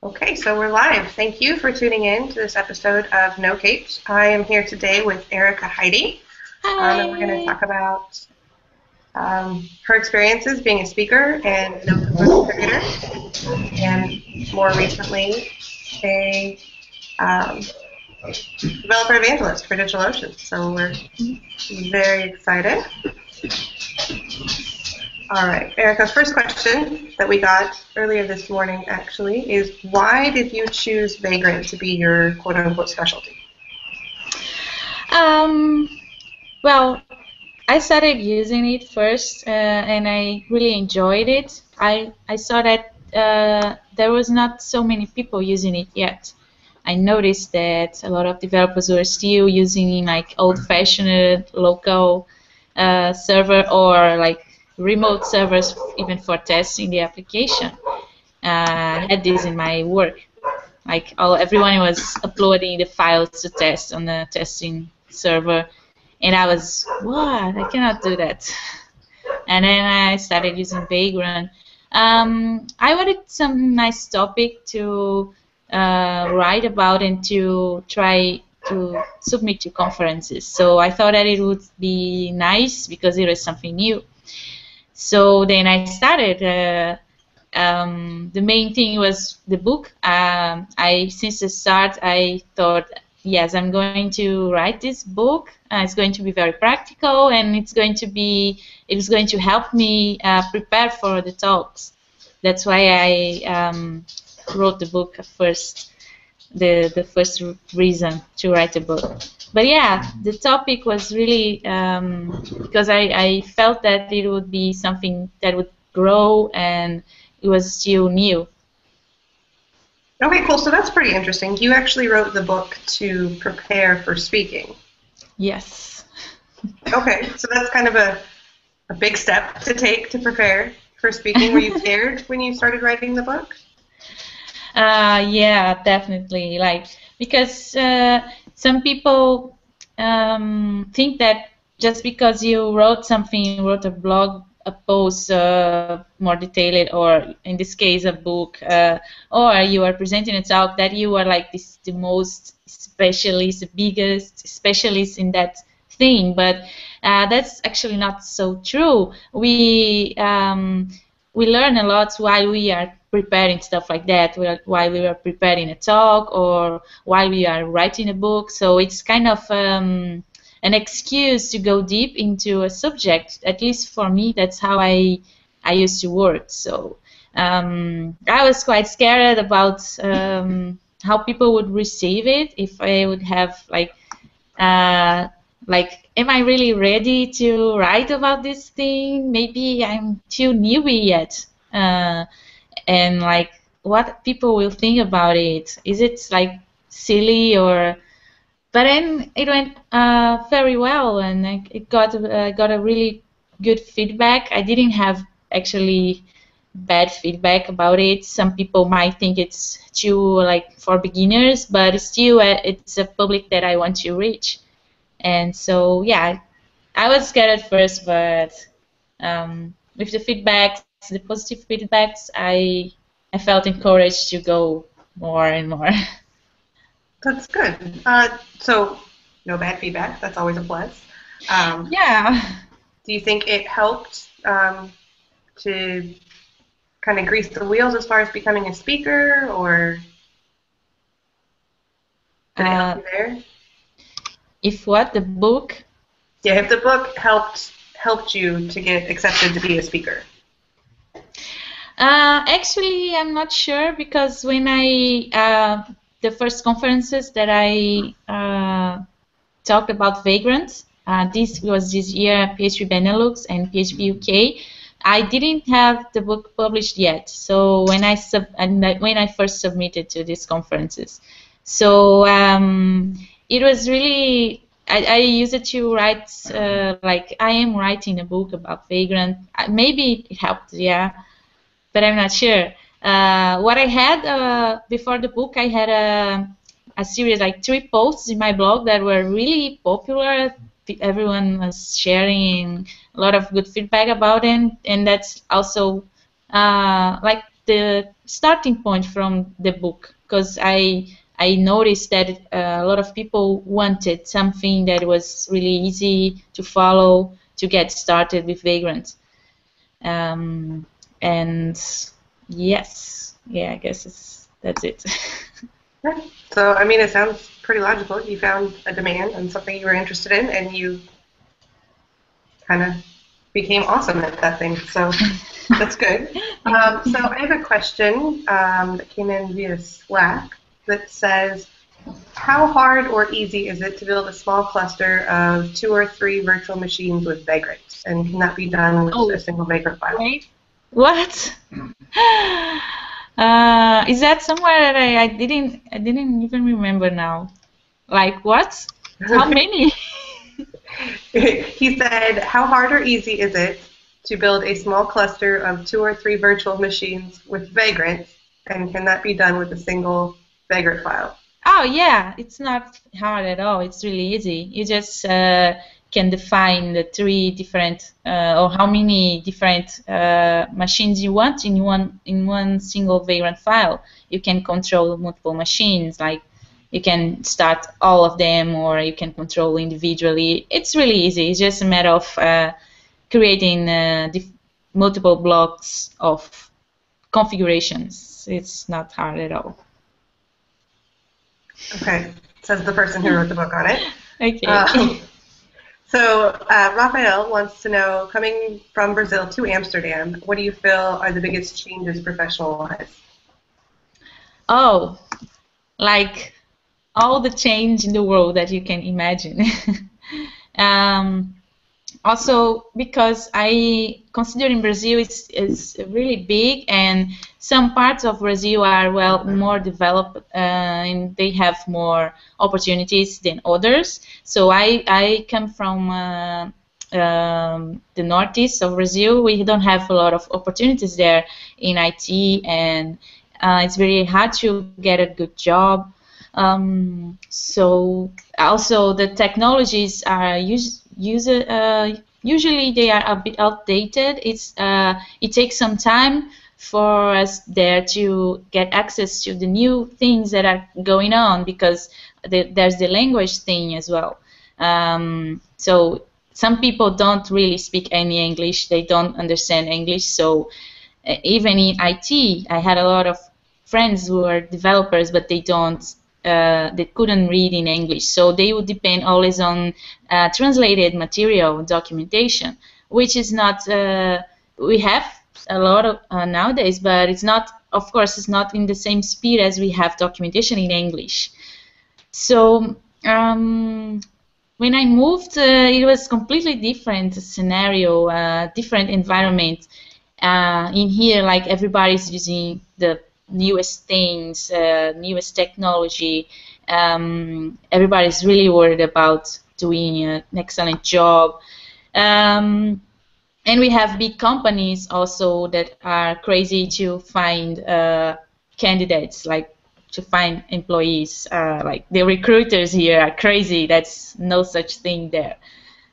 Okay, so we're live. Thank you for tuning in to this episode of NoCapes. I am here today with Erika Heidi, and we're going to Hi. talk about her experiences being a speaker and an open source contributor, and more recently, a um, developer evangelist for DigitalOcean. So we're very excited. All right, Erika, first question that we got earlier this morning actually is why did you choose vagrant to be your quote-unquote specialty? Um, well, I started using it first, and I really enjoyed it. I saw that there was not so many people using it yet. I noticed that a lot of developers were still using like old-fashioned local server or like remote servers even for testing the application. I had this in my work. Like everyone was uploading the files to test on the testing server, and I was, what? I cannot do that. And then I started using Vagrant. I wanted some nice topic to write about and to try to submit to conferences. So I thought that it would be nice because it was something new. So then I started. The main thing was the book. Since the start, I thought, yes, I'm going to write this book. It's going to be very practical, and it's going to help me prepare for the talks. That's why I wrote the book first. The first reason to write a book. But yeah, the topic was really because I felt that it would be something that would grow and it was still new. Okay, cool. So that's pretty interesting. You actually wrote the book to prepare for speaking. Yes. Okay, so that's kind of a big step to take to prepare for speaking. Were you scared when you started writing the book? Yeah, definitely. Like because some people think that just because you wrote something, wrote a blog, a post more detailed, or in this case a book, or you are presenting a talk, that you are like the most specialist, the biggest specialist in that thing. But that's actually not so true. We learn a lot while we are preparing stuff like that, while we are preparing a talk or while we are writing a book. So it's kind of an excuse to go deep into a subject. At least for me, that's how I used to work. So I was quite scared about how people would receive it, if I would have uh, am I really ready to write about this thing? Maybe I'm too newbie yet. And like, what people will think about it? Is it like silly or? But then it went very well, and it got a really good feedback. I didn't have actually bad feedback about it. Some people might think it's too like for beginners, but still, it's a public that I want to reach. And so, yeah, I was scared at first, but with the feedbacks, the positive feedbacks, I felt encouraged to go more and more. That's good. So no bad feedback. That's always a plus. Yeah. Do you think it helped to kind of grease the wheels as far as becoming a speaker, or did it help Uh, you there? if what the book? Yeah, if the book helped you to get accepted to be a speaker. Actually, I'm not sure because when the first conferences that I talked about vagrants, this was this year PHP Benelux and PHP UK. I didn't have the book published yet, so when I first submitted to these conferences, so it was really I used it to write like I am writing a book about vagrant. Maybe it helped, yeah, but I'm not sure. What I had before the book, I had a series, like 3 posts in my blog that were really popular. Everyone was sharing a lot of good feedback about it, and that's also like the starting point from the book, because I noticed that a lot of people wanted something that was really easy to follow to get started with Vagrant. And yes, yeah, I guess that's it. Yeah. So, I mean, it sounds pretty logical. You found a demand and something you were interested in, and you kind of became awesome at that thing. So that's good. So I have a question that came in via Slack that says, how hard or easy is it to build a small cluster of 2 or 3 virtual machines with Vagrant? And can that be done with a single Vagrant file? Wait, what? Is that somewhere that I didn't even remember now? Like what? How many? He said, how hard or easy is it to build a small cluster of 2 or 3 virtual machines with Vagrant? And can that be done with a single Vagrant file? Oh yeah, it's not hard at all. It's really easy. You just can define the 3 different or how many different machines you want in one single Vagrant file. You can control multiple machines, like you can start all of them, or you can control individually. It's really easy. It's just a matter of creating multiple blocks of configurations. It's not hard at all. Okay, says the person who wrote the book on it. Okay. So Rafael wants to know, coming from Brazil to Amsterdam, what do you feel are the biggest changes professional-wise? Oh, like all the change in the world that you can imagine. Also, because I consider in Brazil it's really big, and some parts of Brazil are more developed and they have more opportunities than others. So I come from the northeast of Brazil. We don't have a lot of opportunities there in IT, and it's very hard to get a good job. So also the technologies are usually they are a bit outdated. It takes some time for us there to get access to the new things that are going on, because there's the language thing as well. So some people don't really speak any English. They don't understand English. So even in IT, I had a lot of friends who are developers, but they couldn't read in English, so they would depend always on translated material, documentation, which is not. We have a lot of nowadays, but it's not. Of course, it's not in the same speed as we have documentation in English. So when I moved, it was completely different scenario, different environment. In here, like everybody's using the newest things, newest technology. Everybody's really worried about doing an excellent job. And we have big companies also that are crazy to find candidates, like to find employees. Like the recruiters here are crazy. That's no such thing there.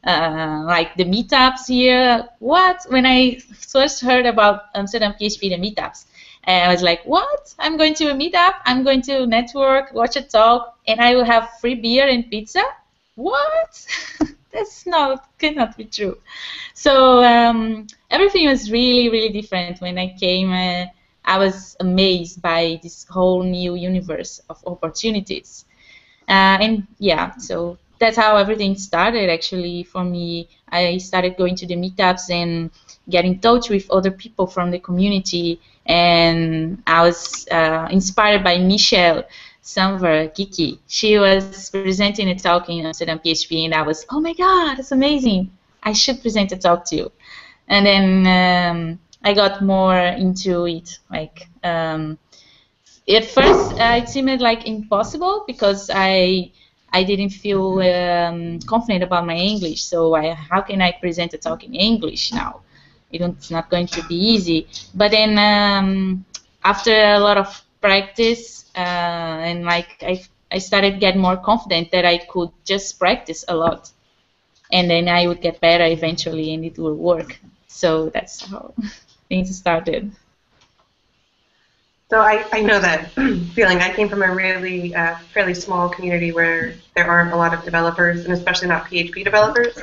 Like the meetups here. What? When I first heard about Amsterdam PHP, the meetups, and I was like, what? I'm going to a meetup, I'm going to network, watch a talk, and I will have free beer and pizza? What? Cannot be true. So everything was really, really different when I came. I was amazed by this whole new universe of opportunities. And yeah, so that's how everything started actually for me. I started going to the meetups and get in touch with other people from the community, and I was inspired by Michelle Samver Kiki. She was presenting a talk in Amsterdam PHP, and I was, oh my god, that's amazing, I should present a talk too. And then I got more into it. Like at first it seemed like impossible, because I didn't feel confident about my English. So how can I present a talk in English now? It's not going to be easy. But then after a lot of practice and like I started getting more confident that I could just practice a lot, and then I would get better eventually, and it would work. So that's how things started. So I know that feeling. I came from a really fairly small community where there aren't a lot of developers, and especially not PHP developers.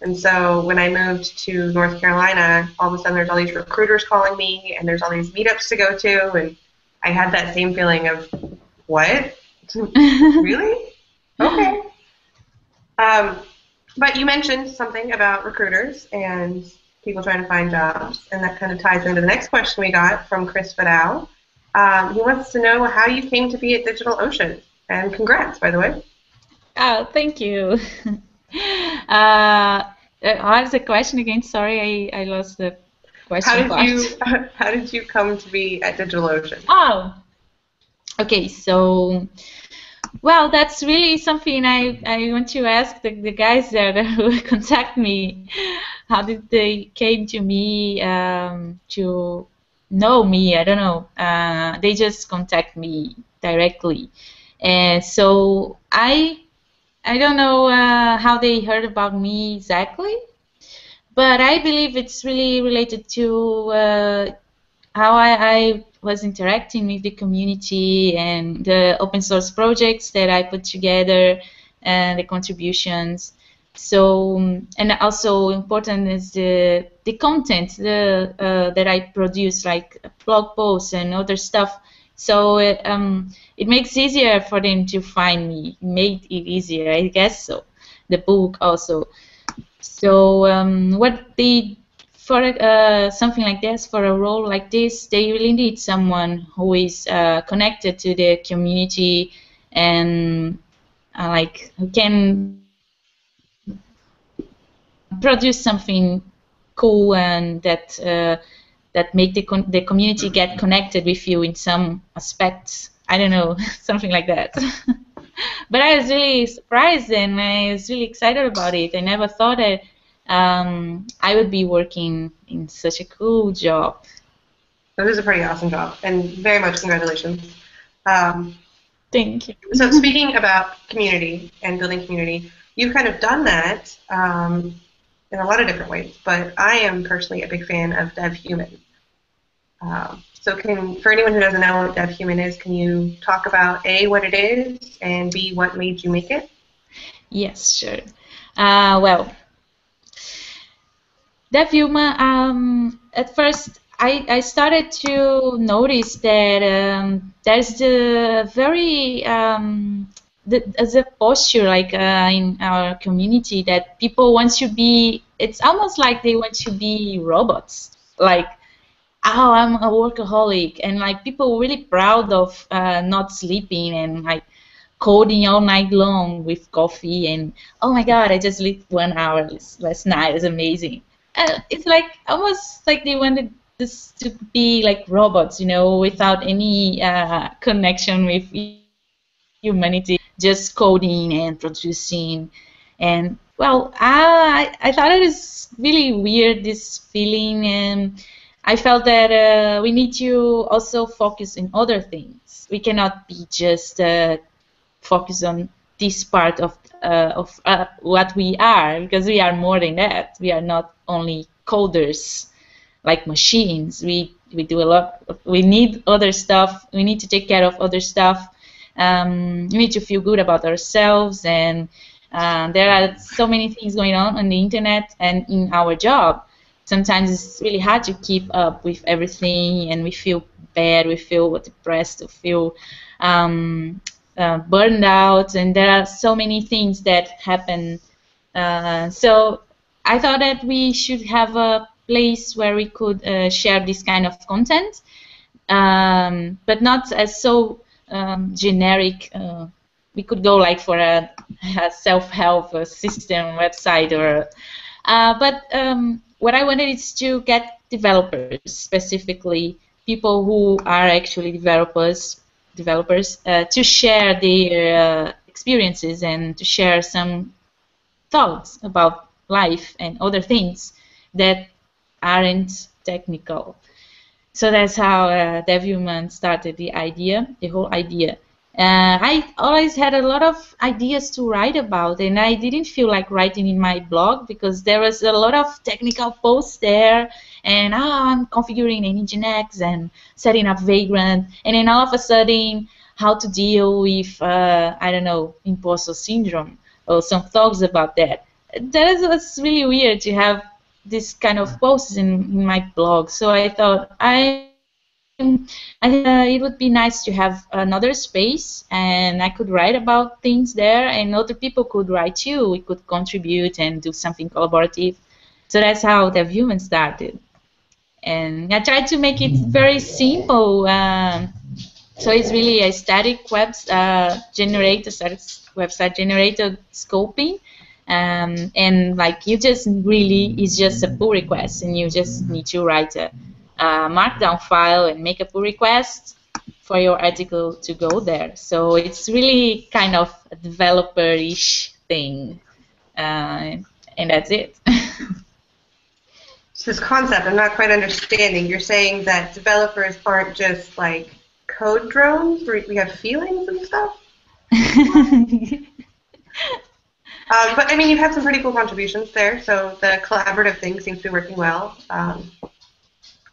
And so when I moved to North Carolina, all of a sudden there's all these recruiters calling me, and there's all these meetups to go to, and I had that same feeling of, what? Really? Okay. But you mentioned something about recruiters and people trying to find jobs, and that kind of ties into the next question we got from Chris Fidel. He wants to know how you came to be at DigitalOcean, and congrats, by the way. Oh, thank you. What's the question again? Sorry, I lost the question part. How did you come to be at DigitalOcean? Oh, okay. So, well, that's really something I want to ask the guys there who contact me. How did they came to me to know me? I don't know. They just contact me directly, and so I don't know how they heard about me exactly, but I believe it's really related to how I was interacting with the community and the open source projects that I put together and the contributions. So, and also important is the content that I produce, like blog posts and other stuff. So it makes it easier for them to find me. It made it easier, I guess so. The book also. So what they for something like this, for a role like this, they really need someone who is connected to the community and like who can produce something cool and that make the community get connected with you in some aspects. I don't know, something like that. But I was really surprised and I was really excited about it. I never thought that I would be working in such a cool job. So this is a pretty awesome job, and very much congratulations. Thank you. So speaking about community and building community, you've kind of done that in a lot of different ways, but I am personally a big fan of DevHuman. So for anyone who doesn't know what DevHuman is, can you talk about A, what it is, and B, what made you make it? Yes, sure. Well, DevHuman, at first I started to notice that there's the very as a posture like in our community that people want to be, it's almost like they want to be robots, like, oh, I'm a workaholic, and like people really proud of not sleeping and like coding all night long with coffee, and oh my god, I just slept 1 hour last night, it's amazing. It's like almost like they wanted this to be like robots, you know, without any connection with humanity, just coding and producing. And well, I thought it was really weird, this feeling, and I felt that we need to also focus on other things. We cannot be just focus on this part of what we are, because we are more than that. We are not only coders like machines. We do a lot. We need other stuff. We need to take care of other stuff. We need to feel good about ourselves, and there are so many things going on the internet and in our job. Sometimes it's really hard to keep up with everything, and we feel bad, we feel depressed, we feel burned out, and there are so many things that happen. So I thought that we should have a place where we could share this kind of content, but not as so generic. We could go like for a self-help system website, or but what I wanted is to get developers, specifically people who are actually developers, to share their experiences and to share some thoughts about life and other things that aren't technical. So that's how DevHuman started the idea, the whole idea. I always had a lot of ideas to write about, and I didn't feel like writing in my blog because there was a lot of technical posts there, and I'm configuring an Nginx and setting up Vagrant, and then all of a sudden, how to deal with, I don't know, imposter syndrome, or some thoughts about that. Was really weird to have this kind of posts in my blog, so I thought it would be nice to have another space, and I could write about things there, and other people could write too. We could contribute and do something collaborative. So that's how the Human started. And I tried to make it very simple. So it's really a static website generator scoping. And like you just really, it's just a pull request, and you just need to write a markdown file and make a pull request for your article to go there. So it's really kind of a developer-ish thing, and that's it. So this concept, I'm not quite understanding. You're saying that developers aren't just like code drones where we have feelings and stuff? But I mean, you've had some pretty cool contributions there, so the collaborative thing seems to be working well.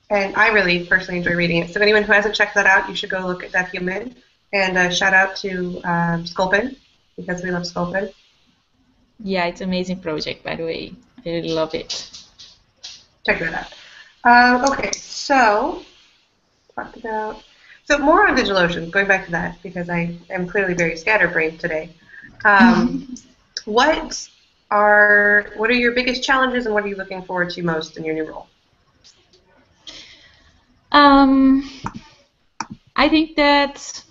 And I really personally enjoy reading it. So anyone who hasn't checked that out, you should go look at that Human. And shout out to Sculpin, because we love Sculpin. Yeah, it's an amazing project, by the way. I really love it. Check that out. Okay, so talked about more on DigitalOcean. Going back to that because I am clearly very scatterbrained today. What are your biggest challenges, and what are you looking forward to most in your new role? I think that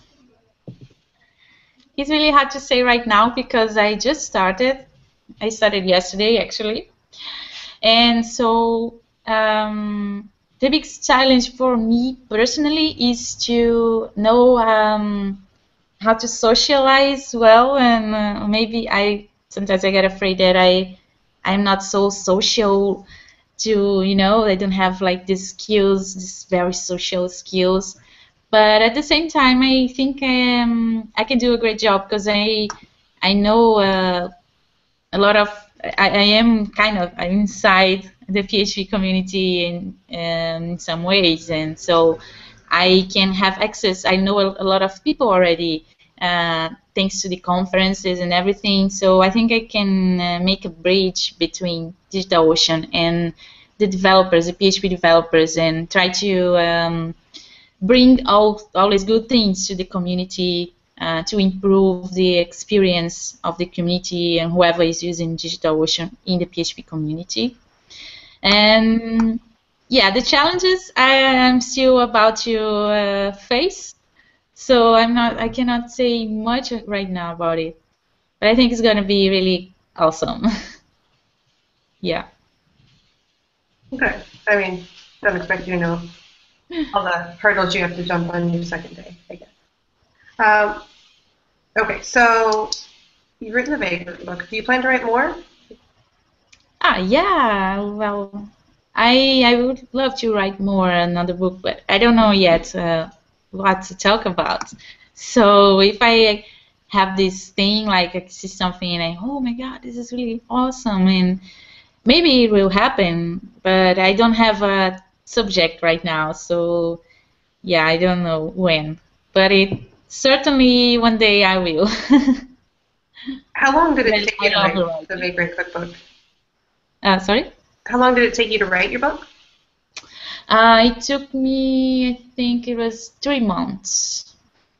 it's really hard to say right now because I just started. I started yesterday, actually. And so the biggest challenge for me personally is to know how to socialize well, and maybe sometimes I get afraid that I'm not so social to, I don't have like these skills, these very social skills. But at the same time, I think I can do a great job because I know a lot of, I'm inside the PHP community in some ways, and so I can have access. I know a lot of people already, thanks to the conferences and everything. So I think I can make a bridge between DigitalOcean and the developers, the PHP developers, and try to bring all these good things to the community to improve the experience of the community and whoever is using DigitalOcean in the PHP community. And yeah, the challenges I am still about to face. So I cannot say much right now about it, but I think it's going to be really awesome. Yeah. Okay. I mean, don't expect you to know all the hurdles you have to jump on your second day, I guess. Okay, so you've written a Vagrant book. Do you plan to write more? Yeah. Well, I would love to write more another book, but I don't know yet what to talk about. So if I have this thing, like I see something and oh my God, this is really awesome, and maybe it will happen, but I don't have a subject right now. So yeah, I don't know when, but it certainly one day I will. How long did it take you to write the Vagrant cookbook? Sorry? How long did it take you to write your book? It took me, I think it was 3 months.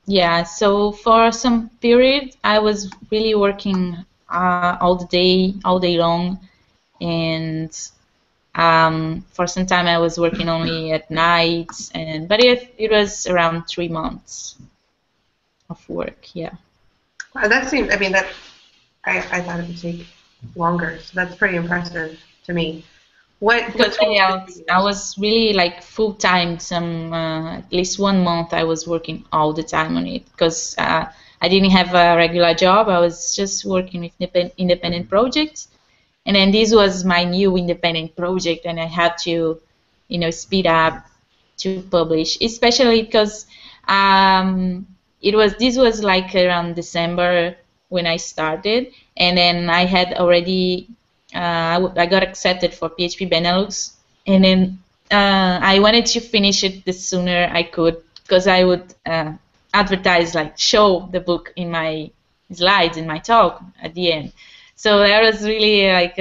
Yeah, so for some period I was really working all day long, and for some time I was working only at night, but it was around 3 months of work. Yeah. Wow, that seems. I mean, I thought it would take longer, so that's pretty impressive to me. Because I was really like full time. At least 1 month I was working all the time on it because I didn't have a regular job. I was just working with independent projects, and then this was my new independent project, and I had to, speed up to publish, especially because this was like around December when I started, and then I had already I got accepted for PHP Benelux, and then I wanted to finish it the sooner I could, because I would advertise, like show the book in my slides in my talk at the end. So that was really like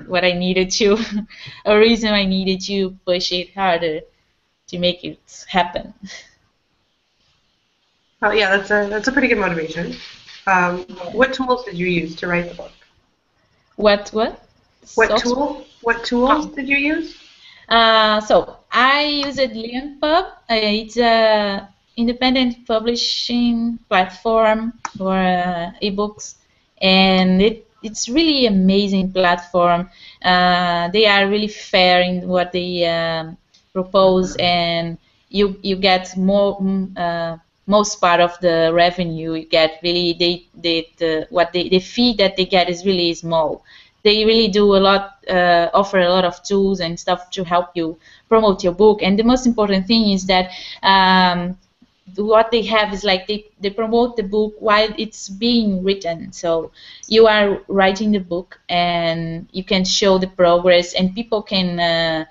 what I needed to, a reason I needed to push it harder to make it happen. Oh yeah, that's a pretty good motivation. What tools did you use to write the book? What? What tools did you use? So I used LeonPub. It's a independent publishing platform for ebooks, and it's really amazing platform. They are really fair in what they propose, and you get most part of the revenue. You get really the fee that they get is really small. They really do a lot, offer a lot of tools and stuff to help you promote your book. And the most important thing is that what they have is like they promote the book while it's being written. So you are writing the book and you can show the progress, and people can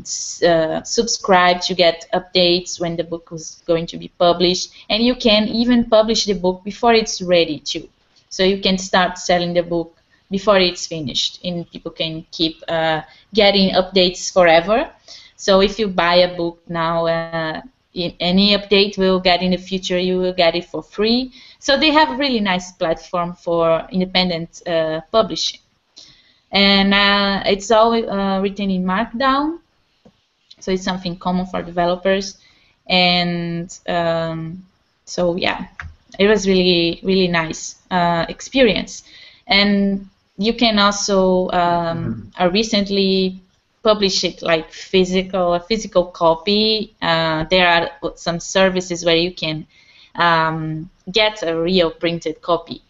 subscribe to get updates when the book is going to be published. And you can even publish the book before it's ready too. So you can start selling the book before it's finished, and people can keep getting updates forever. So if you buy a book now, any update will get in the future, you will get it for free. So they have a really nice platform for independent publishing. And it's all written in Markdown, so it's something common for developers. And so yeah, it was really, really nice experience. And you can also recently publish it like a physical copy. There are some services where you can get a real printed copy,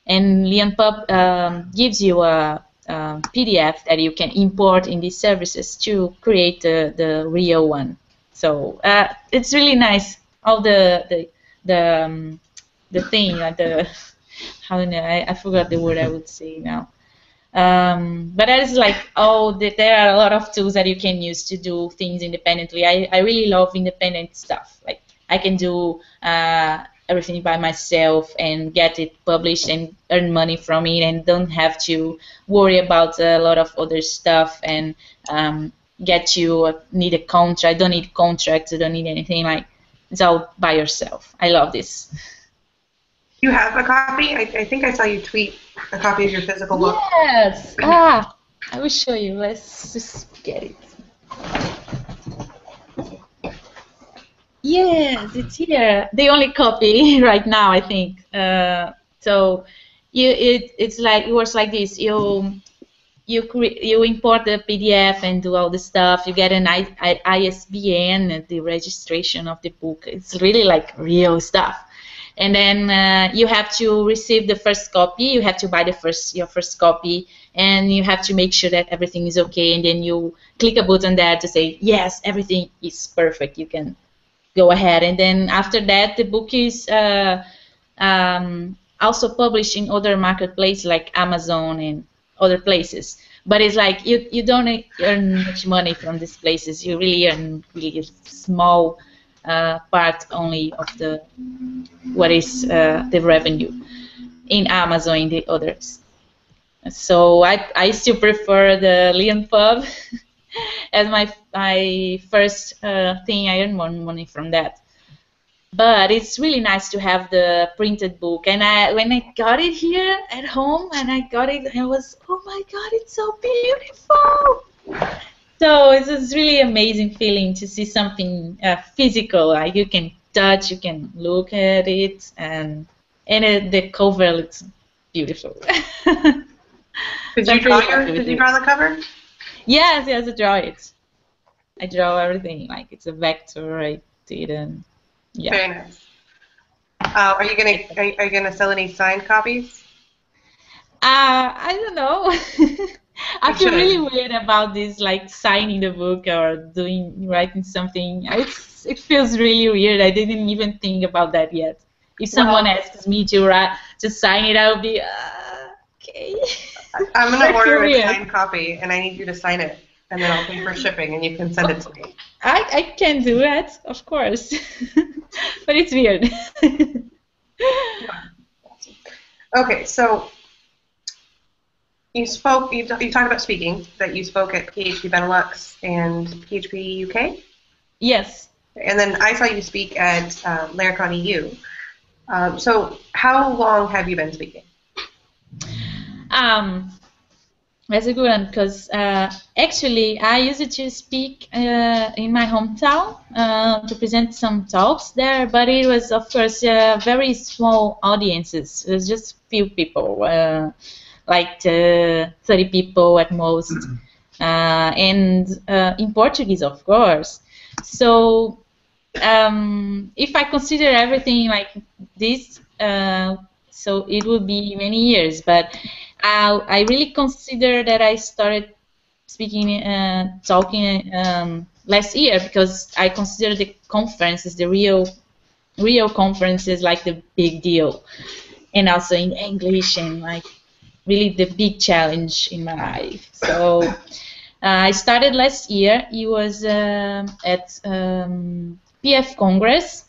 and LeonPub gives you a PDF that you can import in these services to create the real one. So it's really nice. All the thing, the how do I forgot the word I would say now. But that is like, there are a lot of tools that you can use to do things independently. I really love independent stuff. Like I can do everything by myself and get it published and earn money from it, and don't have to worry about a lot of other stuff and need a contract. I don't need contracts. I don't need anything. Like, it's all by yourself. I love this. You have a copy? I think I saw you tweet a copy of your physical book. Yes. I will show you. Let's just get it. Yes, it's here. The only copy right now, I think. So it works like this. You import the PDF and do all the stuff. You get an ISBN, the registration of the book. It's really like real stuff. And then you have to receive the first copy. You have to buy your first copy, and you have to make sure that everything is okay. And then you click a button there to say, yes, everything is perfect. You can go ahead. And then after that, the book is also published in other marketplaces like Amazon and other places. But it's like you don't earn much money from these places. You really earn really small part only of what is the revenue in Amazon and the others. So I still prefer the LeonPub as my first thing. I earn more money from that. But it's really nice to have the printed book. And when I got it here at home, and I got it, I was, oh my God, it's so beautiful. So it's a really amazing feeling to see something physical. Like you can touch, you can look at it, and the cover looks beautiful. Did you draw the cover? Yes, I draw it. I draw everything. Like it's a vector. I did, and yeah. Very nice. Are you gonna sell any signed copies? I don't know. I feel really weird about this, like signing the book or writing something. it feels really weird. I didn't even think about that yet. If someone asks me to sign it, I'll be okay. I'm gonna order a signed copy, and I need you to sign it, and then I'll pay for shipping, and you can send it to me. I can do that, of course, but it's weird. Okay, so you talked about speaking, that you spoke at PHP Benelux and PHP UK? Yes. And then I saw you speak at Laracon EU. So how long have you been speaking? That's a good one, because actually I used to speak in my hometown to present some talks there, but it was, of course, very small audiences. It was just few people, like 30 people at most, and in Portuguese, of course. So if I consider everything like this, so it would be many years, but I really consider that I started speaking, talking last year, because I consider the conferences, the real conferences, like the big deal, and also in English, and like really the big challenge in my life. So I started last year. It was at PF Congress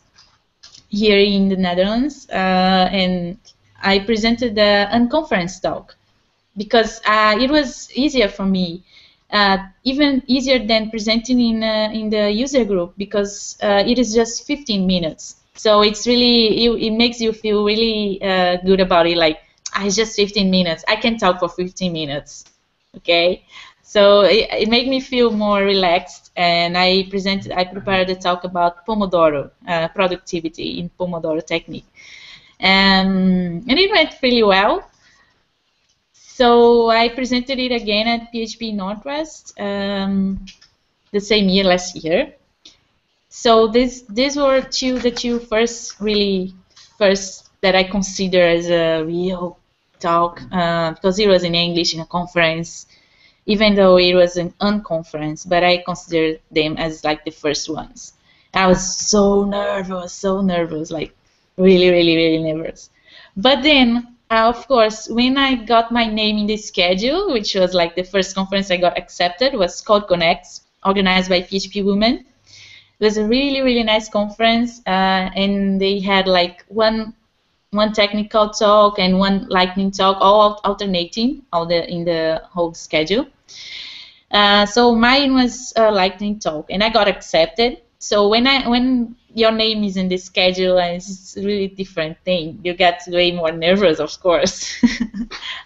here in the Netherlands, and I presented a unconference talk, because it was easier for me, even easier than presenting in the user group, because it is just 15 minutes. So it's really, it makes you feel really good about it. Like, it's just 15 minutes. I can talk for 15 minutes, okay? So it made me feel more relaxed, and I prepared a talk about Pomodoro, productivity in Pomodoro technique. And it went really well. So I presented it again at PHP Northwest the same year, last year. So these were the two first that I consider as a real talk, because it was in English in a conference, even though it was an unconference, but I consider them as like the first ones. I was so nervous, like really, really, really nervous. But then, of course, when I got my name in the schedule, which was like the first conference I got accepted, was Code Connects, organized by PHP Women. It was a really, really nice conference, and they had like one technical talk and one lightning talk, all alternating in the whole schedule. So mine was a lightning talk, and I got accepted. So when your name is in the schedule, and it's a really different thing, you get way more nervous, of course.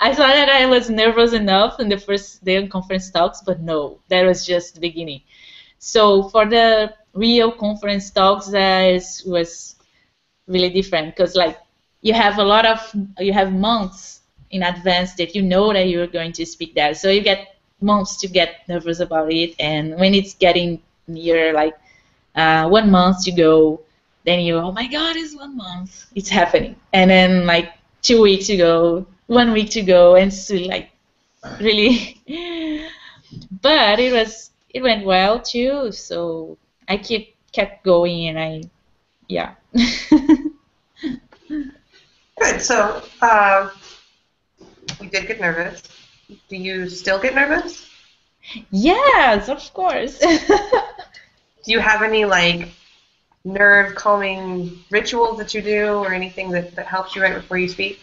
I thought that I was nervous enough in the first day of conference talks, but no, that was just the beginning. So for the real conference talks, it was really different, because like you have months in advance that you know that you're going to speak there, so you get months to get nervous about it, and when it's getting near like 1 month to go, then you, oh my god, it's 1 month, it's happening, and then like 2 weeks to go, 1 week to go, and so like really. But it went well too, so I kept going, and yeah. Good. So you did get nervous. Do you still get nervous? Yes, of course. Do you have any like nerve calming rituals that you do, or anything that helps you right before you speak?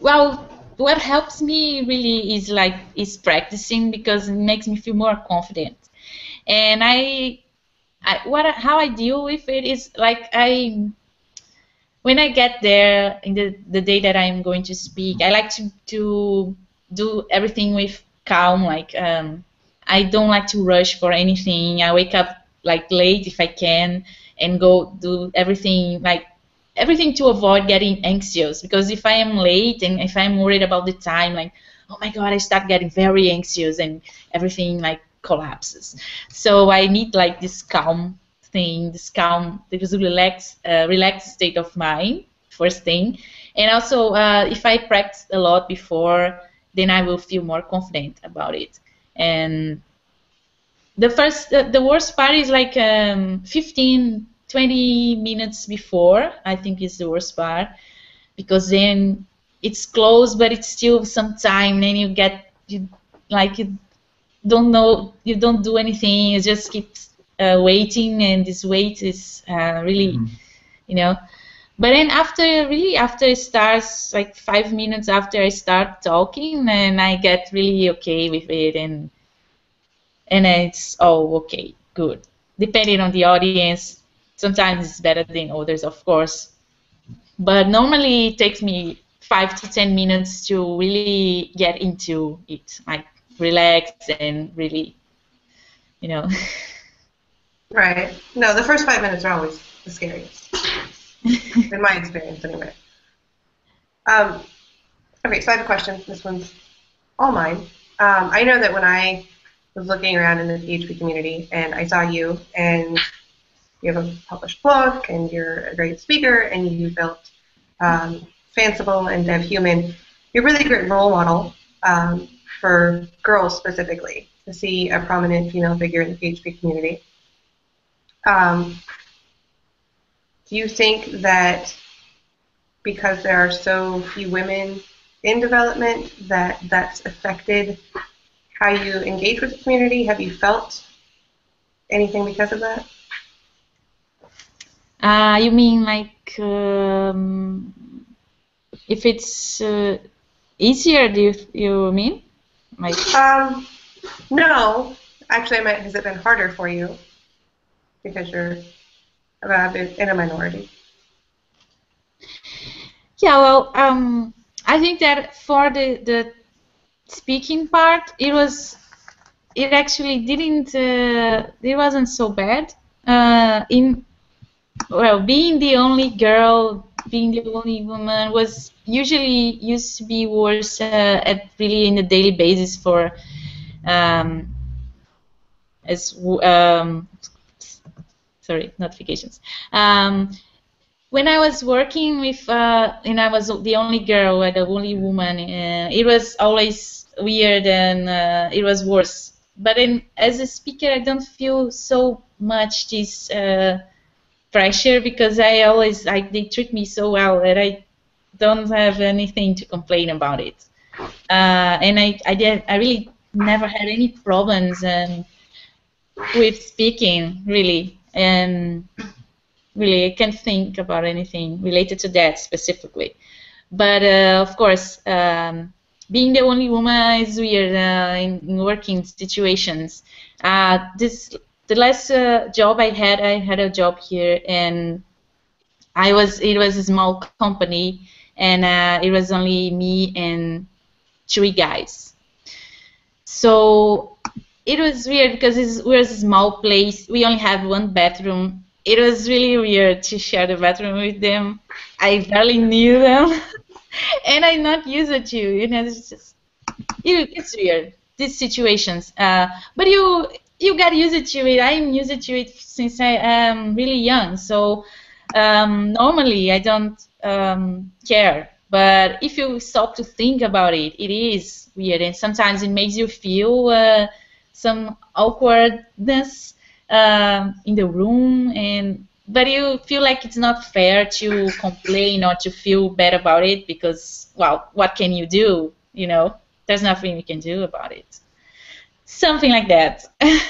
Well, what helps me really is practicing, because it makes me feel more confident. And how I deal with it is like when I get there in the day that I'm going to speak, I like to do everything with calm. Like I don't like to rush for anything. I wake up like late if I can, and go do everything to avoid getting anxious. Because if I am late and if I'm worried about the time, like, oh my god, I start getting very anxious and everything like collapses. So I need like this calm thing, this relaxed state of mind, first thing. And also, if I practice a lot before, then I will feel more confident about it. And The worst part is like 15, 20 minutes before, I think is the worst part, because then it's closed, but it's still some time, and you don't know, you don't do anything, you just keep waiting, and this wait is really, you know. But then after it starts, like 5 minutes after I start talking, then I get really okay with it, and it's okay, good. Depending on the audience, sometimes it's better than others, of course. But normally it takes me 5 to 10 minutes to really get into it, like relax and really, you know. Right. No, the first 5 minutes are always the scariest, in my experience anyway. Okay, so I have a question. This one's all mine. I know that when I was looking around in the PHP community and I saw you, and you have a published book, and you're a great speaker, and you built Fanciful and DevHuman, you're a really great role model for girls specifically, to see a prominent female figure in the PHP community. Do you think that because there are so few women in development that's affected how you engage with the community? Have you felt anything because of that? You mean like if it's easier? Do you mean like? No, actually, I meant, has it been harder for you because you're in a minority? Yeah, well, I think that for the speaking part, it actually didn't, it wasn't so bad. Being the only girl, being the only woman was used to be worse at really in a daily basis for as sorry, notifications. When I was working with, and I was the only girl, or the only woman, it was always weird, and it was worse. But as a speaker, I don't feel so much this pressure, because they treat me so well that I don't have anything to complain about it. And I really never had any problems with speaking, really, and really, I can't think about anything related to that specifically. But of course, being the only woman is weird in working situations. The last job I had a job here, and it was a small company, and it was only me and 3 guys. So it was weird because we're a small place. We only have 1 bathroom. It was really weird to share the bathroom with them. I barely knew them, and I'm not used to. It's weird, these situations. But you get used to it. I'm used to it since I am really young. So normally I don't care. But if you stop to think about it, it is weird, and sometimes it makes you feel some awkwardness in the room, but you feel like it's not fair to complain or to feel bad about it, because, well, what can you do? There's nothing you can do about it. Something like that. I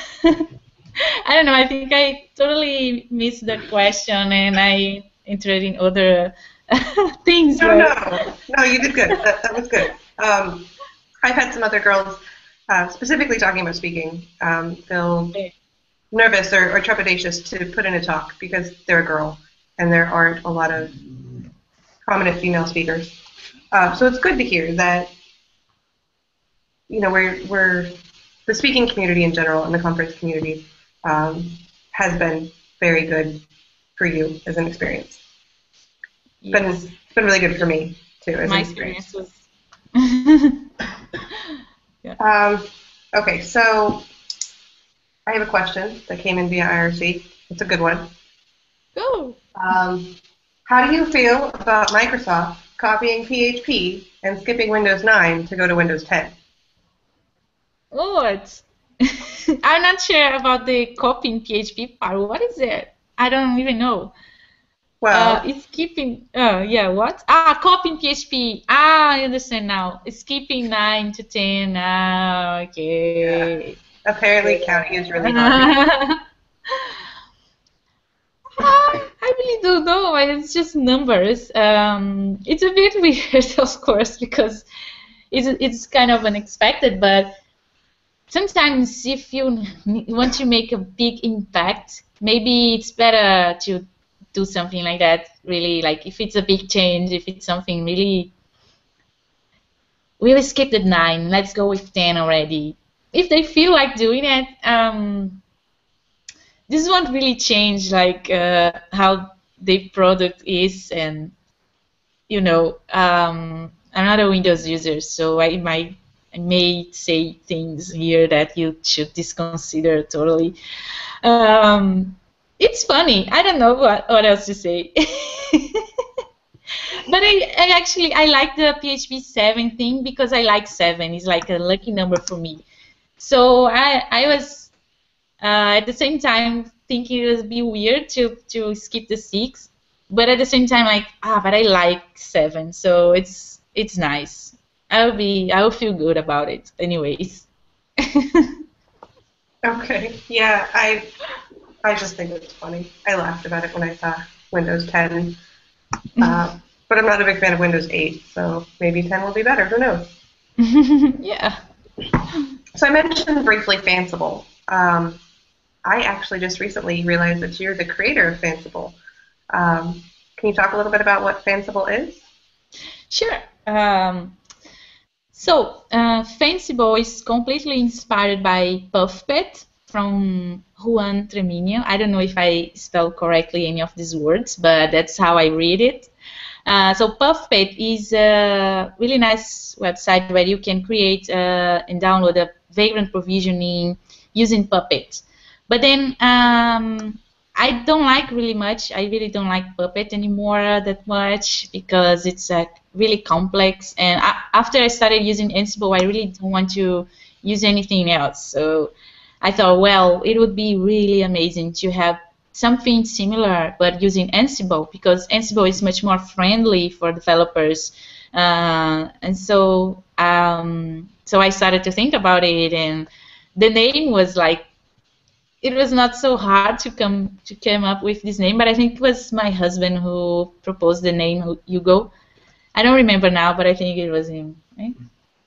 don't know. I think I totally missed the question, and I entered in other things. No, you did good. That was good. I've had some other girls, specifically talking about speaking, feel nervous or trepidatious to put in a talk because they're a girl and there aren't a lot of prominent female speakers. So it's good to hear that, we're the speaking community in general and the conference community has been very good for you as an experience. Yes. It's been really good for me too as an experience. Yeah. Okay, so I have a question that came in via IRC. It's a good one. Go. How do you feel about Microsoft copying PHP and skipping Windows 9 to go to Windows 10? Lord. I'm not sure about the copying PHP part. What is it? I don't even know. Well, It's keeping. Yeah. What? Ah, copying PHP. Ah, I understand now. It's keeping 9 to 10. Ah, yeah. okay. Apparently counting is really hard. I really don't know. It's just numbers. It's a bit weird, of course, because it's kind of unexpected. But sometimes, if you want to make a big impact, maybe it's better to do something like that. Really, like if it's a big change, if it's something really, we'll skip the 9. Let's go with 10 already. If they feel like doing it, this won't really change like how the product is, and I'm not a Windows user, so I may say things here that you should disconsider totally. It's funny. I don't know what else to say. But I like the PHP 7 thing because I like 7. It's like a lucky number for me. So I was at the same time thinking it would be weird to skip the 6, but at the same time like but I like 7, so it's nice. I will feel good about it anyways. Okay. Yeah, I just think it's funny. I laughed about it when I saw Windows 10. But I'm not a big fan of Windows 8, so maybe 10 will be better. Who knows? Yeah. So I mentioned briefly Fanciful. I actually just recently realized that you're the creator of Fanciful. Can you talk a little bit about what Fanciful is? Sure. Fanciful is completely inspired by Puffpet from Juan Tremino. I don't know if I spell correctly any of these words, but that's how I read it. So Puffpet is a really nice website where you can create and download a vagrant provisioning using Puppet. But then I don't like really much. I really don't like Puppet anymore that much because it's really complex. And after I started using Ansible, I really don't want to use anything else. So I thought, well, it would be really amazing to have something similar but using Ansible, because Ansible is much more friendly for developers. And so I started to think about it, and the name was like, it was not so hard to come up with this name, but I think it was my husband who proposed the name Hugo. I don't remember now, but I think it was him, right?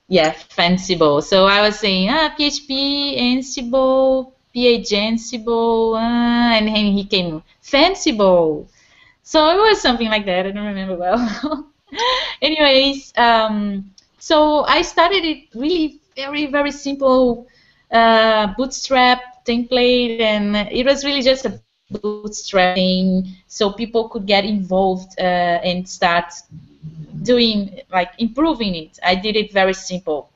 Yeah, Fanciful. So I was saying, PHP, Ansible, PH Ansible, and then he came, Fanciful. So it was something like that. I don't remember well. Anyways, so I started it really very, very simple bootstrap template, and it was really just a bootstrapping so people could get involved and start doing, like, improving it. I did it very simple,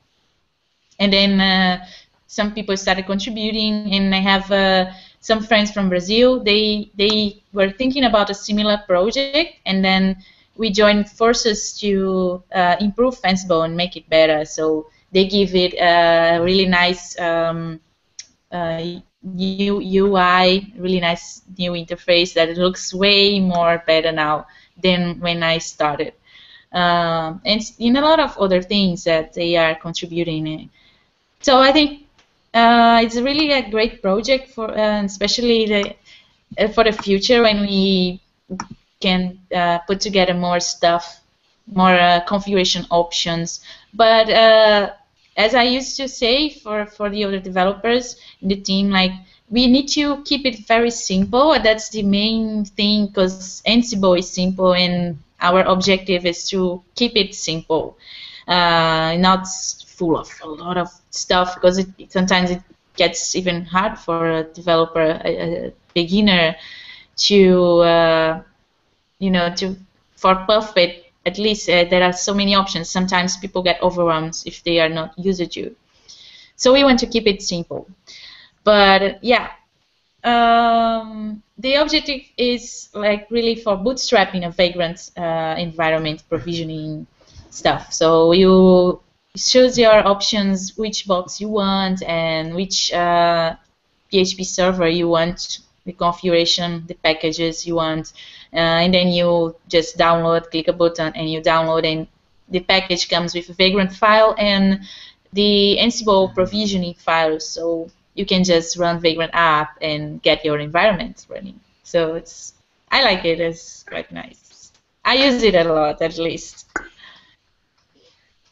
and then some people started contributing, and I have some friends from Brazil. They were thinking about a similar project, and then we joined forces to improve Fanciful and make it better. So they give it a really nice new UI, really nice new interface that looks way more better now than when I started. And in a lot of other things that they are contributing. So I think it's really a great project for, especially for the future when we can put together more stuff, more configuration options. But as I used to say for the other developers in the team, like, we need to keep it very simple. That's the main thing, because Ansible is simple, and our objective is to keep it simple, not full of a lot of stuff, because sometimes it gets even hard for a developer, a beginner, to for Puppet. At least there are so many options. Sometimes people get overwhelmed if they are not used to. So we want to keep it simple. But yeah, the objective is like really for bootstrapping a vagrant environment provisioning stuff. So you it shows your options, which box you want, and which PHP server you want, the configuration, the packages you want, and then you just download, click a button, and you download, and the package comes with a vagrant file and the Ansible provisioning file, so you can just run vagrant app and get your environment running. So I like it. It's quite nice. I use it a lot, at least.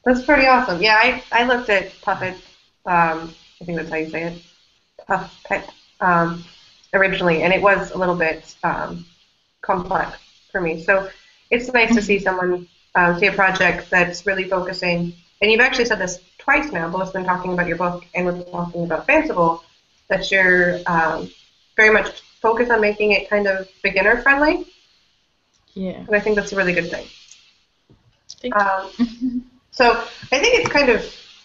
That's pretty awesome. Yeah, I looked at Puppet. I think that's how you say it. Puppet originally, and it was a little bit complex for me. So it's nice to see someone see a project that's really focusing. And you've actually said this twice now, both when talking about your book and when talking about Fanciful, that you're very much focused on making it kind of beginner friendly. Yeah. And I think that's a really good thing. So I think it's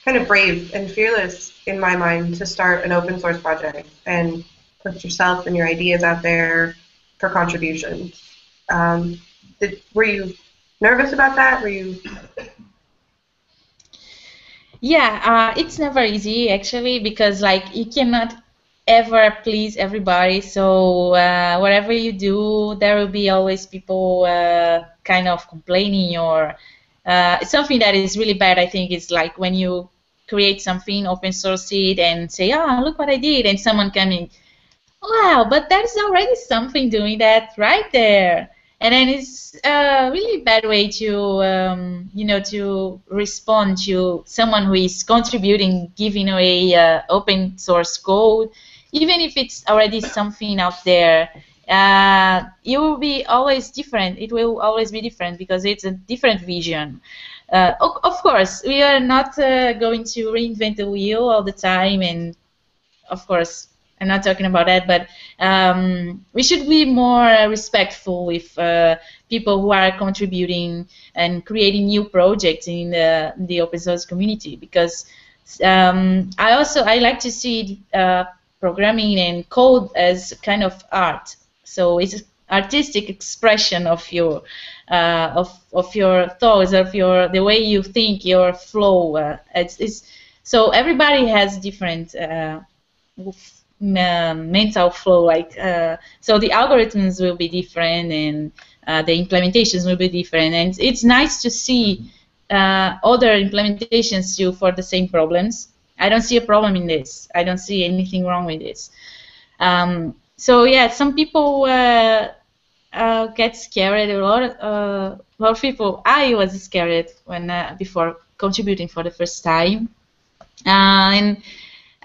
kind of brave and fearless in my mind to start an open source project and put yourself and your ideas out there for contributions. Were you nervous about that? Were you? Yeah, it's never easy actually, because like you cannot ever please everybody. So whatever you do, there will be always people kind of complaining, or something that is really bad. I think is like when you create something, open source it, and say, "Oh, look what I did," and someone coming, "Wow, but there's already something doing that right there." And then it's a really bad way to, to respond to someone who is contributing, giving away open source code, even if it's already something out there. It will be always different. It will always be different because it's a different vision. Of course, we are not going to reinvent the wheel all the time, and of course, I'm not talking about that, but we should be more respectful with people who are contributing and creating new projects in the open source community, because I like to see programming and code as kind of art. So it's artistic expression of your your thoughts, of the way you think, your flow. So everybody has different mental flow, so the algorithms will be different, and the implementations will be different, and it's nice to see other implementations too for the same problems. I don't see a problem in this. I don't see anything wrong with this. So yeah, some people get scared. A lot of people. I was scared when before contributing for the first time, and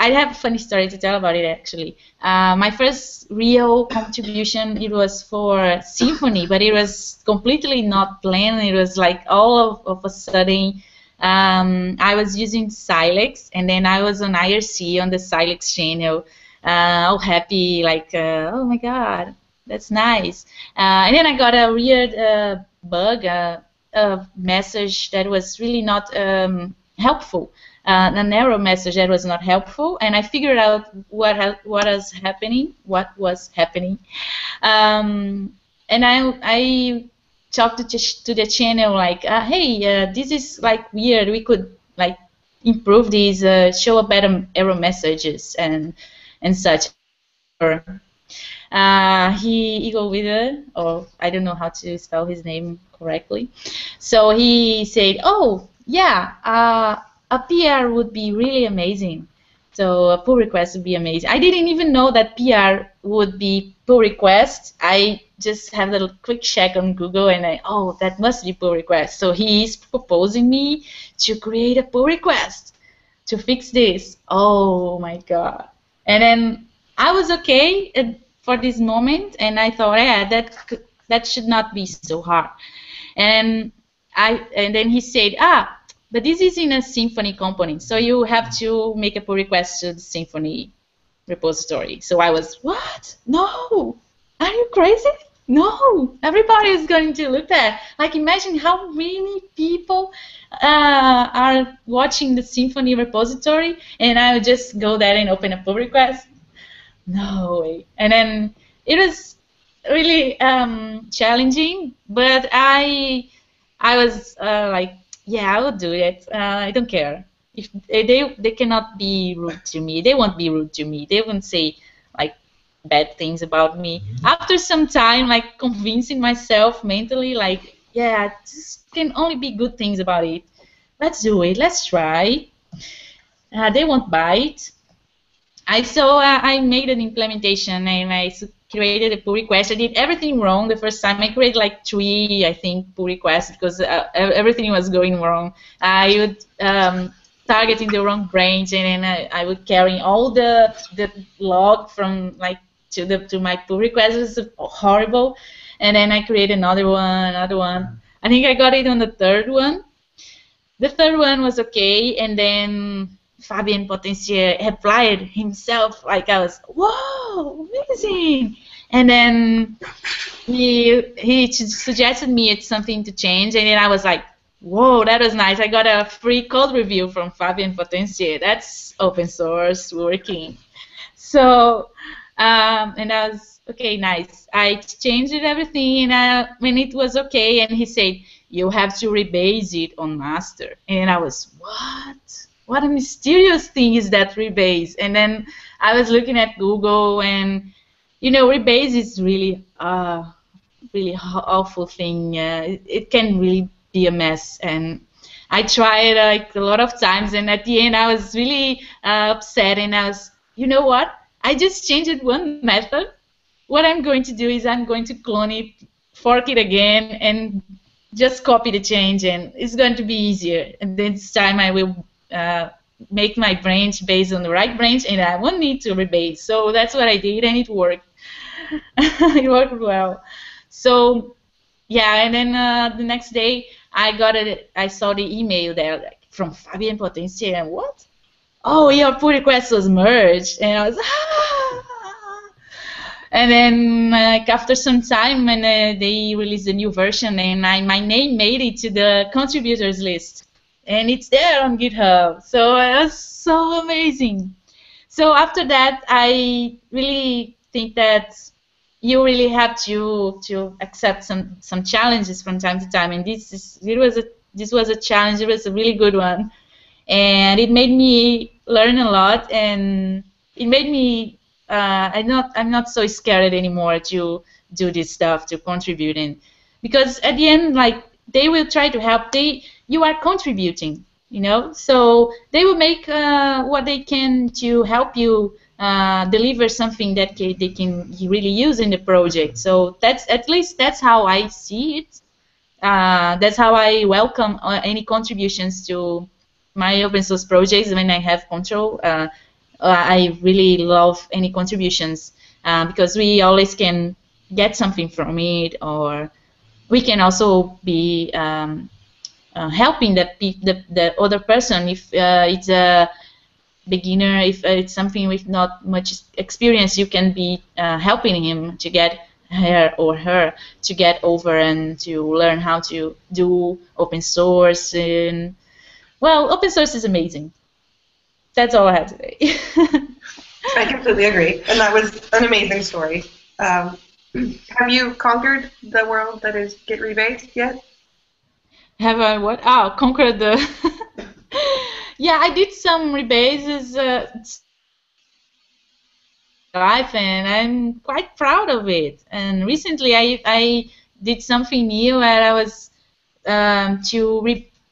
I have a funny story to tell about it, actually. My first real contribution, it was for Symfony, but it was completely not planned. It was like all of a sudden, I was using Silex, and then I was on IRC on the Silex channel, all happy, like, oh my God, that's nice. And then I got a weird bug, a message that was really not helpful. An error message that was not helpful, and I figured out what was happening. And I talked to the channel like, hey, this is like weird. We could like improve these, show a better error messages and such. He go with it, or I don't know how to spell his name correctly. So he said, "Oh yeah, a PR would be really amazing. So a pull request would be amazing." I didn't even know that PR would be pull request. I just have a quick check on Google, and oh, that must be pull request. So he's proposing me to create a pull request to fix this. Oh my God! And then I was okay for this moment, and I thought, yeah, that should not be so hard. And then he said, but this is in a Symfony component, so you have to make a pull request to the Symfony repository. So I was, what? No, are you crazy? No, everybody is going to look at. Like, imagine how many people are watching the Symfony repository, and I would just go there and open a pull request. No way. And then it was really challenging, but I was like, yeah, I will do it. I don't care. If they cannot be rude to me, they won't be rude to me. They won't say like bad things about me. After some time, like convincing myself mentally, like, yeah, this can only be good things about it. Let's do it. Let's try. They won't bite. I made an implementation and created a pull request. I did everything wrong the first time. I created like 3, I think, pull requests because everything was going wrong. I would targeting the wrong branch, and then I would carry all the log from like to my pull request. It was horrible. And then I created another one, another one. I think I got it on the third one. The third one was okay, and then Fabian Potencier applied himself. Like I was, whoa, amazing! And then he suggested me it's something to change, and then I was like, whoa, that was nice. I got a free code review from Fabian Potencier. That's open source working. So, and I was, okay, nice. I changed everything, and when it was okay, and he said, you have to rebase it on master. And I was, what? What a mysterious thing is that rebase? And then I was looking at Google, and, you know, rebase is really, really awful thing. It can really be a mess. And I tried like a lot of times, and at the end I was really upset, and I was, you know what? I just changed one method. What I'm going to do is I'm going to clone it, fork it again, and just copy the change, and it's going to be easier. And this time I will make my branch based on the right branch, and I won't need to rebase. So that's what I did, and it worked. It worked well. So yeah, and then the next day I saw the email there like, from Fabian Potencier, and what? Oh, your pull request was merged, and I was And then after some time, when they released a new version, and my name made it to the contributors list, and it's there on GitHub. So it was so amazing. So after that, I really think that you really have to accept some challenges from time to time, and this was a challenge. It was a really good one, and it made me learn a lot, and it made me I'm not so scared anymore to do this stuff, to contribute in, because at the end, like, they will try to help. You are contributing, you know, so they will make what they can to help you deliver something that they can really use in the project. So at least that's how I see it. That's how I welcome any contributions to my open source projects when I have control. I really love any contributions because we always can get something from it, or we can also be helping the other person if it's a beginner, if it's something with not much experience. You can be helping him to get her to get over and to learn how to do open source. And well, open source is amazing. That's all I have to say. I completely agree, and that was an amazing story. Have you conquered the world that is Git rebased yet? Have I what? Oh, conquered the... Yeah, I did some rebases life, and I'm quite proud of it. And recently I did something new where I was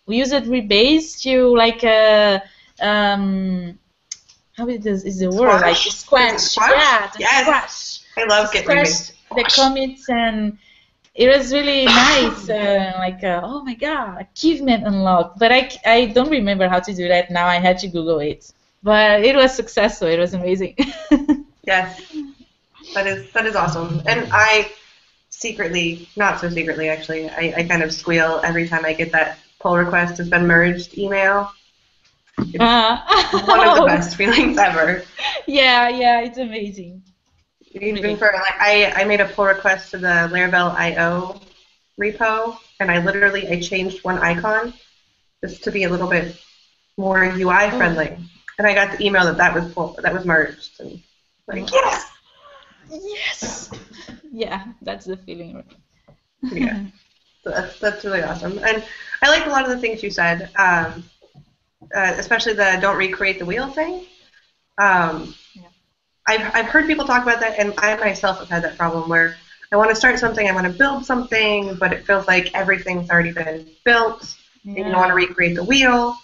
use it rebase to like how is the word? Like squash. Yeah, to yes. squash. I love Git rebase. The commits, and it was really nice. Like oh my god, achievement unlocked. But I don't remember how to do that now. I had to Google it. But it was successful. It was amazing. Yes, that is awesome. And I secretly, not so secretly actually, I kind of squeal every time I get that pull request has been merged email. It's one of the best feelings ever. Yeah, it's amazing. Even for like, I made a pull request to the Laravel IO repo, and I changed one icon just to be a little bit more UI friendly, and I got the email that was merged, and like yes. Yeah, that's the feeling. Yeah. So that's really awesome. And I like a lot of the things you said, especially the don't recreate the wheel thing. Yeah. I've heard people talk about that, and I myself have had that problem where I want to start something, I want to build something, but it feels like everything's already been built, and you don't want to recreate the wheel.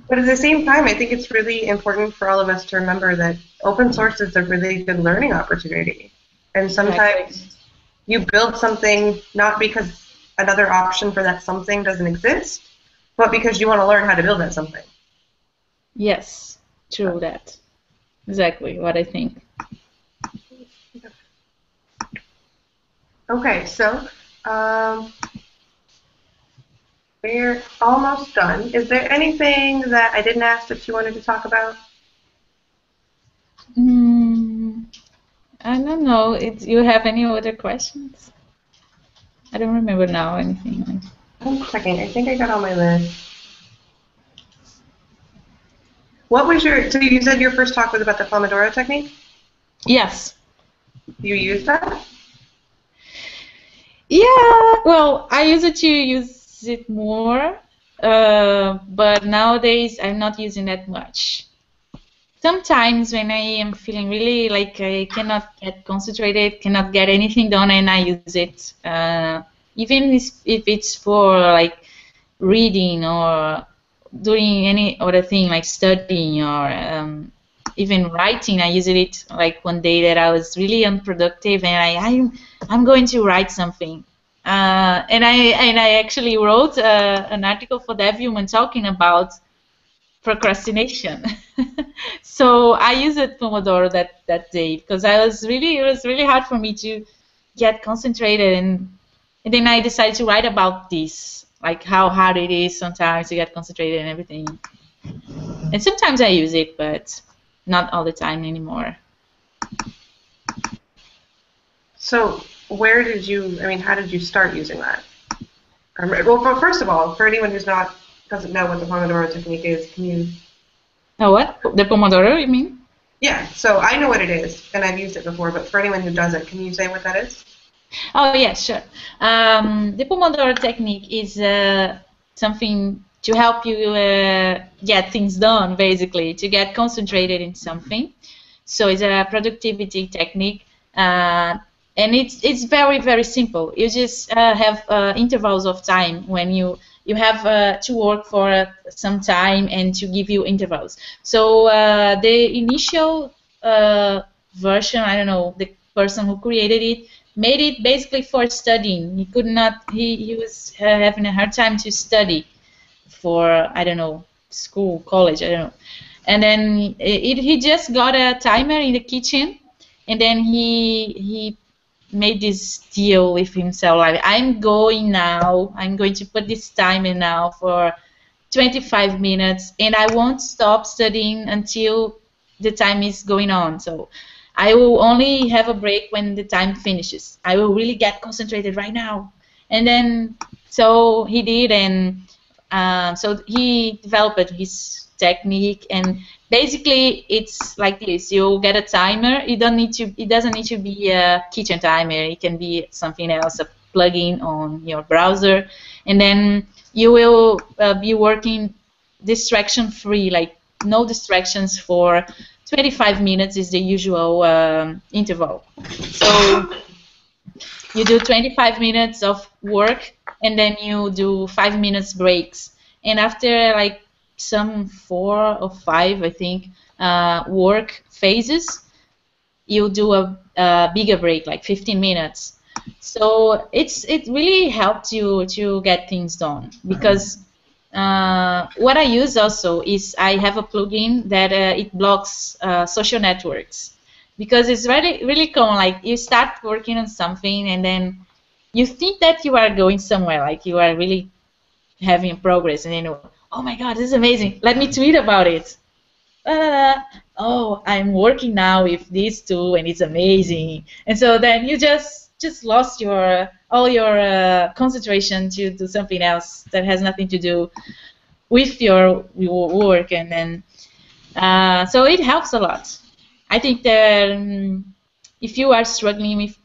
But at the same time, I think it's really important for all of us to remember that open source is a really good learning opportunity. And sometimes you build something not because another option for that something doesn't exist, but because you want to learn how to build that something. Yes, true that. Exactly what I think. Okay, so we're almost done. Is there anything that I didn't ask that you wanted to talk about? I don't know. You have any other questions? I don't remember now anything. I'm checking. I think I got on my list. What was so you said your first talk was about the Pomodoro technique? Yes. You used that? Yeah, well, I used to use it more, but nowadays I'm not using that much. Sometimes when I am feeling really like I cannot get concentrated, cannot get anything done, and I use it. Even if it's for like reading or doing any other thing like studying or even writing. I used it like one day that I was really unproductive and I'm going to write something. And I actually wrote an article for DevHuman talking about procrastination. So I used Pomodoro that day because it was really hard for me to get concentrated, and then I decided to write about this, like how hard it is sometimes to get concentrated and everything. And sometimes I use it, but not all the time anymore. So how did you start using that? Well, first of all, for anyone doesn't know what the Pomodoro technique is, can you? Oh, what? The Pomodoro, you mean? Yeah, so I know what it is, and I've used it before, but for anyone who doesn't, can you say what that is? Oh, yeah, sure. The Pomodoro technique is something to help you get things done, basically, to get concentrated in something. So it's a productivity technique, and it's very simple. You just have intervals of time when you have to work for some time and to give you intervals. So the initial version, I don't know, the person who created it made it basically for studying. He could not. He was having a hard time to study for, I don't know, school, college, I don't know. And then he just got a timer in the kitchen, and then he made this deal with himself, like, I'm going to put this timer now for 25 minutes, and I won't stop studying until the time is going on. So I will only have a break when the time finishes. I will really get concentrated right now. And then, so he did, and so he developed his technique, and basically it's like this: you get a timer. It doesn't need to be a kitchen timer. It can be something else, a plugin on your browser, and then you will be working distraction free, like no distractions for 25 minutes is the usual interval. So you do 25 minutes of work, and then you do 5 minutes breaks. And after like some 4 or 5, I think, work phases, you do a bigger break, like 15 minutes. So it really helped you to get things done, because what I use also is I have a plugin that it blocks social networks, because it's really common. Like, you start working on something and then you think that you are going somewhere, like you are really having progress, and then you, oh my God, this is amazing. Let me tweet about it. Oh, I'm working now with these two, and it's amazing. And so then you just lost all your concentration to do something else that has nothing to do with your work, and then so it helps a lot. I think that if you are struggling with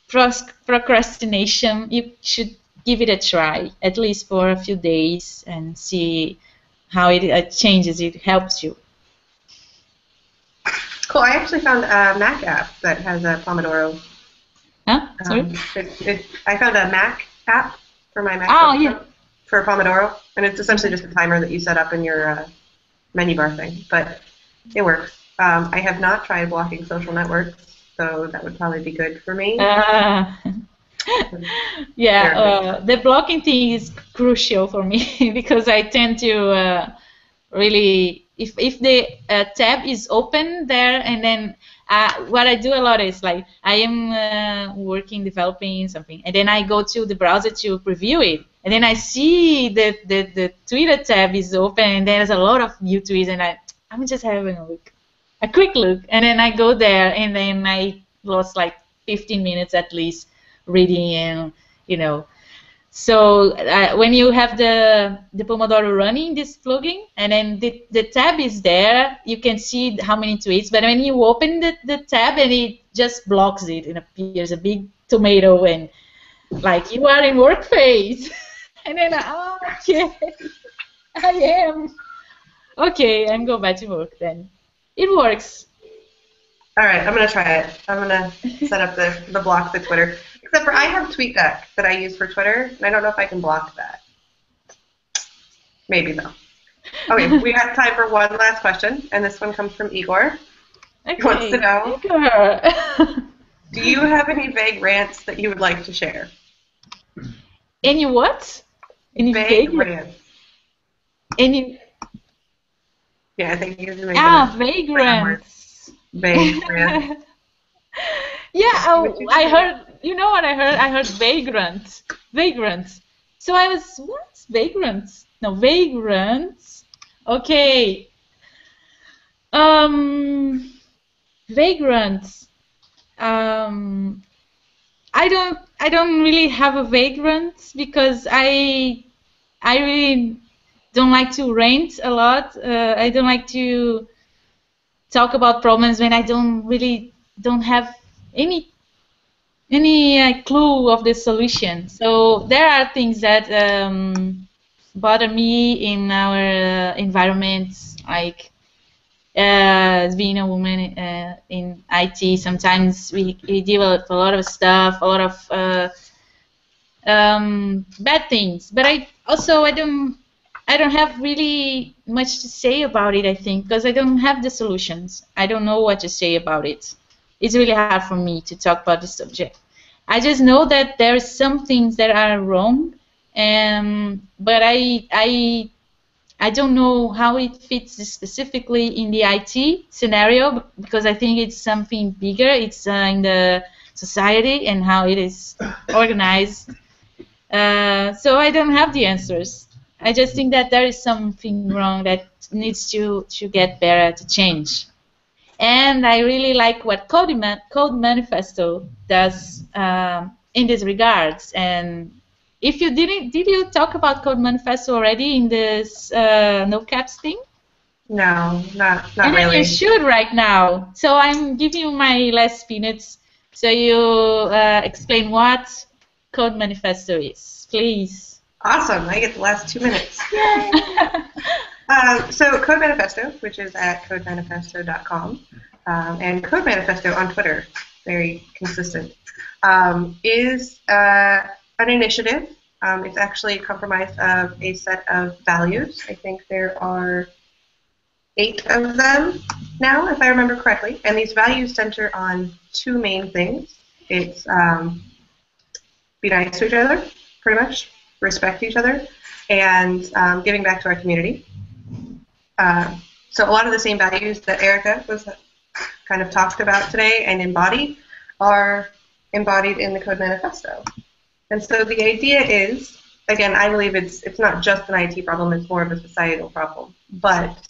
procrastination, you should give it a try, at least for a few days, and see how it changes. It helps you. Cool. I actually found a Mac app that has a Pomodoro. Huh? Sorry? I found a Mac app for my Mac for Pomodoro, and it's essentially just a timer that you set up in your menu bar thing, but it works. I have not tried blocking social networks, so that would probably be good for me. Yeah, the blocking thing is crucial for me because I tend to really, if the tab is open there, and then what I do a lot is like I am working, developing something, and then I go to the browser to preview it, and then I see that the Twitter tab is open, and there's a lot of new tweets, and I'm just having a quick look, and then I go there, and then I lost like 15 minutes at least reading, and So when you have the Pomodoro running, this plugin, and then the tab is there, you can see how many tweets. But when you open the tab, and it just blocks it, and appears a big tomato, and like you are in work phase. And then, okay, I am. Okay, I'm going back to work then. It works. All right, I'm going to try it. I'm going to set up the block the Twitter. Except for I have TweetDeck that I use for Twitter, and I don't know if I can block that. Maybe, though. Okay, we have time for one last question, and this one comes from Igor. Okay. He wants to know, Igor. do you have any vague rants that you would like to share? Any what? Any vague rants. Any... Yeah, I think you can make vagrants. Vague rants. Yeah, I heard. You know what I heard? I heard vagrants. Vagrants. So I was, what? Vagrants? No, vagrants. Okay. Vagrants. I don't really have a vagrant because I really don't like to rant a lot. I don't like to talk about problems when I don't have any clue of the solution. So there are things that bother me in our environment, like as being a woman in IT. Sometimes we deal with a lot of stuff, a lot of bad things. But I don't have really much to say about it, I think, because I don't have the solutions. I don't know what to say about it. It's really hard for me to talk about the subject. I just know that there are some things that are wrong, but I don't know how it fits specifically in the IT scenario, because I think it's something bigger. It's in the society and how it is organized. So I don't have the answers. I just think that there is something wrong that needs to get better, to change. And I really like what Code Manifesto does in this regards. And if you did you talk about Code Manifesto already in this NoCapes thing? No, not and really. You should right now. So I'm giving you my last minutes so you explain what Code Manifesto is, please. Awesome. I get the last 2 minutes. So Code Manifesto, which is at codemanifesto.com, and Code Manifesto on Twitter, very consistent, is an initiative. It's actually comprised of a set of values. I think there are 8 of them now, if I remember correctly. And these values center on 2 main things. It's be nice to each other, pretty much, respect each other, and giving back to our community. So a lot of the same values that Erika was kind of talked about today and embodied are embodied in the Code Manifesto. And so the idea is, again, I believe it's not just an IT problem, it's more of a societal problem. But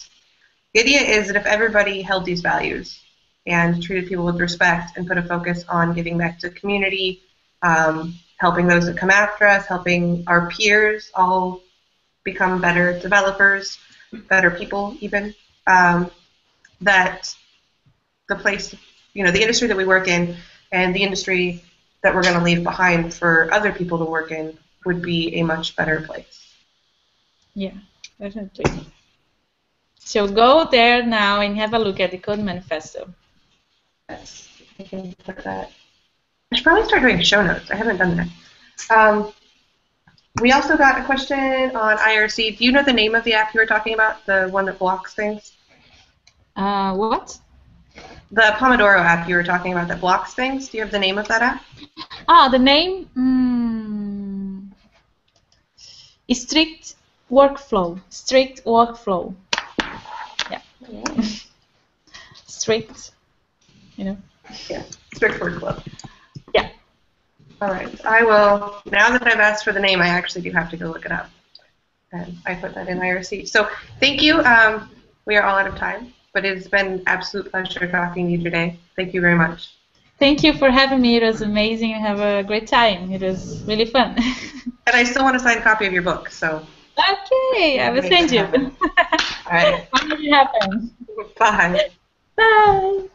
the idea is that if everybody held these values and treated people with respect and put a focus on giving back to the community, helping those that come after us, helping our peers all become better developers, better people even, that the place, the industry that we work in and the industry that we're going to leave behind for other people to work in would be a much better place. Yeah, definitely. So go there now and have a look at the Code Manifesto. Yes, I can put that. I should probably start doing show notes. I haven't done that. We also got a question on IRC. Do you know the name of the app you were talking about? The one that blocks things? What? The Pomodoro app you were talking about that blocks things. Do you have the name of that app? The name? Strict Workflow. Strict Workflow. Yeah. Strict, Yeah, Strict Workflow. Yeah. All right. I will, now that I've asked for the name, I actually do have to go look it up. And I put that in IRC. So thank you. We are all out of time, but it's been an absolute pleasure talking to you today. Thank you very much. Thank you for having me. It was amazing. I have a great time. It was really fun. And I still want a signed copy of your book, so. Okay, I will send you. All right. When did it happen? Bye. Bye.